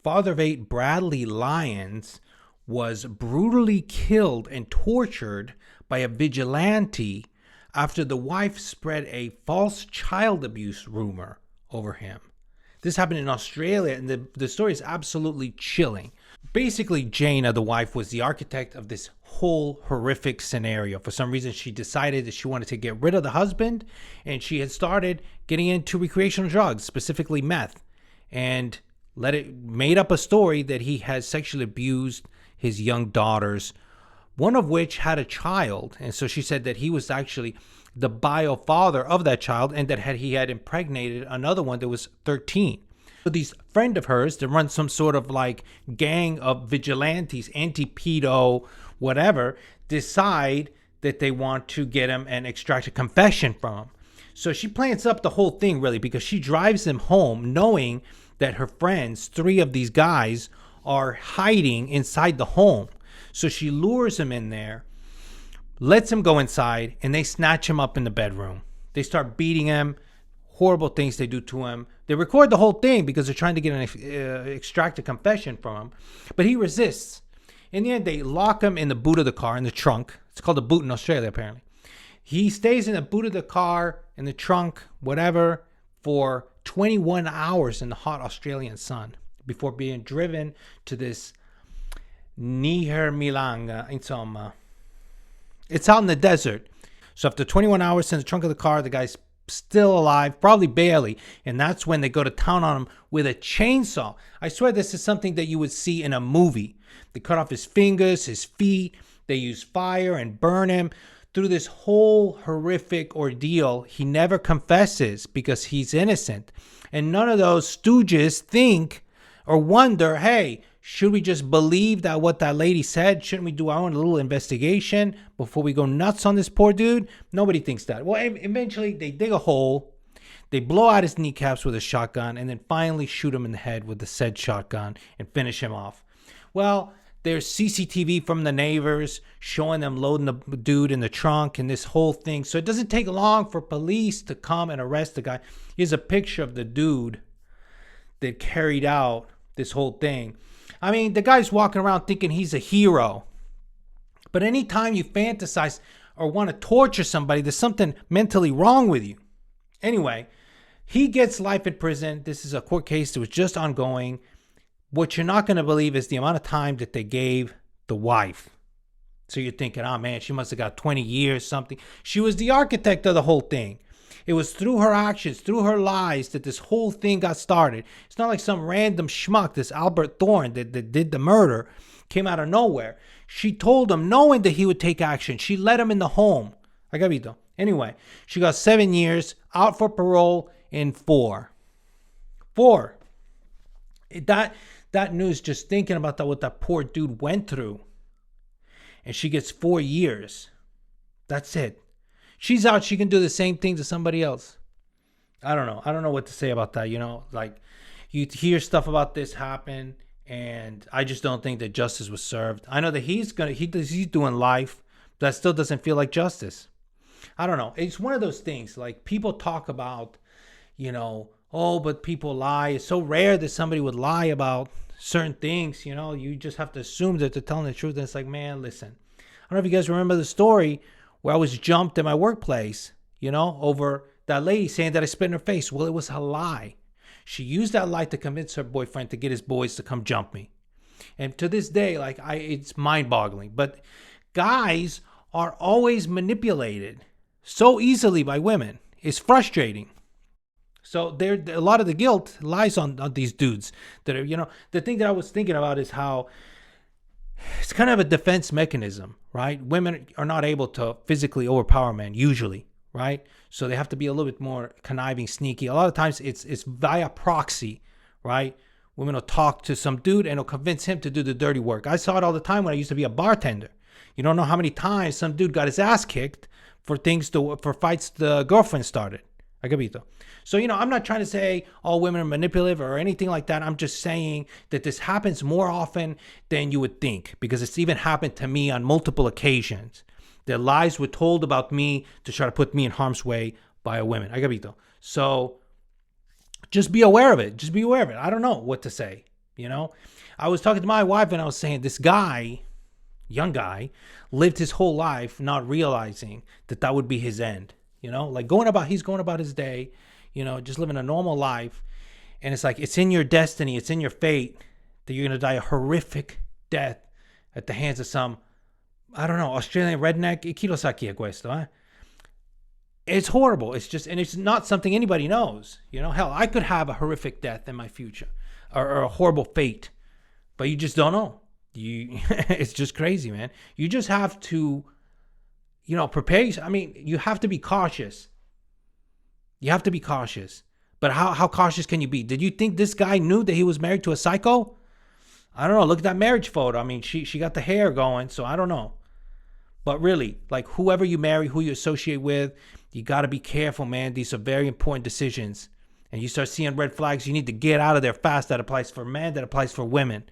father of 8, Bradley Lyons, was brutally killed and tortured by a vigilante after the wife spread a false child abuse rumor over him. This happened in Australia, and the story is absolutely chilling. Basically, Jana, the wife, was the architect of this whole horrific scenario. For some reason, she decided that she wanted to get rid of the husband, and she had started getting into recreational drugs, specifically meth, and made up a story that he has sexually abused his young daughters, one of which had a child. And so she said that he was actually the bio father of that child, and that he had impregnated another one that was 13. So these friend of hers that run some sort of like gang of vigilantes, anti-pedo, whatever, decide that they want to get him and extract a confession from him. So she plans up the whole thing really, because she drives him home knowing that her friends, 3 of these guys, are hiding inside the home. So she lures him in there, lets him go inside, and they snatch him up in the bedroom. They start beating him, horrible things they do to him. They record the whole thing because they're trying to extract a confession from him, but he resists. In the end, they lock him in the boot of the car, in the trunk. It's called a boot in Australia, apparently. He stays in the boot of the car, in the trunk, whatever, for 21 hours in the hot Australian sun before being driven to this Niher Milanga. Insomma, it's out in the desert. So after 21 hours in the trunk of the car, the guy's still alive, probably barely. And that's when they go to town on him with a chainsaw. I swear this is something that you would see in a movie. They cut off his fingers, his feet. They use fire and burn him. Through this whole horrific ordeal, he never confesses because he's innocent. And none of those stooges think or wonder, hey, should we just believe that what that lady said? Shouldn't we do our own little investigation before we go nuts on this poor dude? Nobody thinks that. Well, eventually they dig a hole, they blow out his kneecaps with a shotgun, and then finally shoot him in the head with the said shotgun and finish him off. Well, there's CCTV from the neighbors showing them loading the dude in the trunk and this whole thing. So it doesn't take long for police to come and arrest the guy. Here's a picture of the dude that carried out this whole thing. I mean, the guy's walking around thinking he's a hero. But anytime you fantasize or want to torture somebody, there's something mentally wrong with you. Anyway, he gets life in prison. This is a court case that was just ongoing. What you're not going to believe is the amount of time that they gave the wife. So you're thinking, oh man, she must have got 20 years, something. She was the architect of the whole thing. It was through her actions, through her lies, that this whole thing got started. It's not like some random schmuck, this Albert Thorne that did the murder, came out of nowhere. She told him, knowing that he would take action. She let him in the home. Anyway, she got 7 years, out for parole in 4. That news, just thinking about that, what that poor dude went through. And she gets 4 years. That's it. She's out. She can do the same thing to somebody else. I don't know what to say about that. Like you hear stuff about this happen, and I just don't think that justice was served. I know that he's doing life. But that still doesn't feel like justice. I don't know. It's one of those things. Like people talk about, oh, but people lie. It's so rare that somebody would lie about certain things. You just have to assume that they're telling the truth. And it's like, man, listen. I don't know if you guys remember the story where I was jumped in my workplace, over that lady saying that I spit in her face. Well, it was a lie. She used that lie to convince her boyfriend to get his boys to come jump me. And to this day, it's mind-boggling. But guys are always manipulated so easily by women. It's frustrating. So a lot of the guilt lies on these dudes that are, the thing that I was thinking about is how it's kind of a defense mechanism, right? Women are not able to physically overpower men usually, right? So they have to be a little bit more conniving, sneaky. A lot of times it's via proxy, right? Women will talk to some dude and will convince him to do the dirty work. I saw it all the time when I used to be a bartender. You don't know how many times some dude got his ass kicked for fights the girlfriend started. Agabito. So, I'm not trying to say all women are manipulative or anything like that. I'm just saying that this happens more often than you would think, because it's even happened to me on multiple occasions. That lies were told about me to try to put me in harm's way by a woman. Agabito. So just be aware of it. I don't know what to say. I was talking to my wife and I was saying this guy, young guy, lived his whole life not realizing that that would be his end. Like he's going about his day, just living a normal life. And it's like, it's in your destiny, it's in your fate that you're going to die a horrific death at the hands of some, I don't know, Australian redneck. Chi lo sa chi è questo, eh? It's horrible. It's just, and it's not something anybody knows. Hell, I could have a horrific death in my future or a horrible fate, but you just don't know. It's just crazy, man. You just have to, prepare. You have to be cautious. You have to be cautious. But how cautious can you be? Did you think this guy knew that he was married to a psycho? I don't know. Look at that marriage photo. She got the hair going, so I don't know. But really, like whoever you marry, who you associate with, you got to be careful, man. These are very important decisions. And you start seeing red flags, you need to get out of there fast. That applies for men, that applies for women.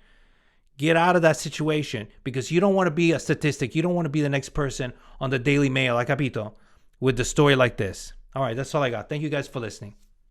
Get out of that situation because you don't want to be a statistic. You don't want to be the next person on the Daily Mail, like capito, with the story like this. All right, that's all I got. Thank you guys for listening.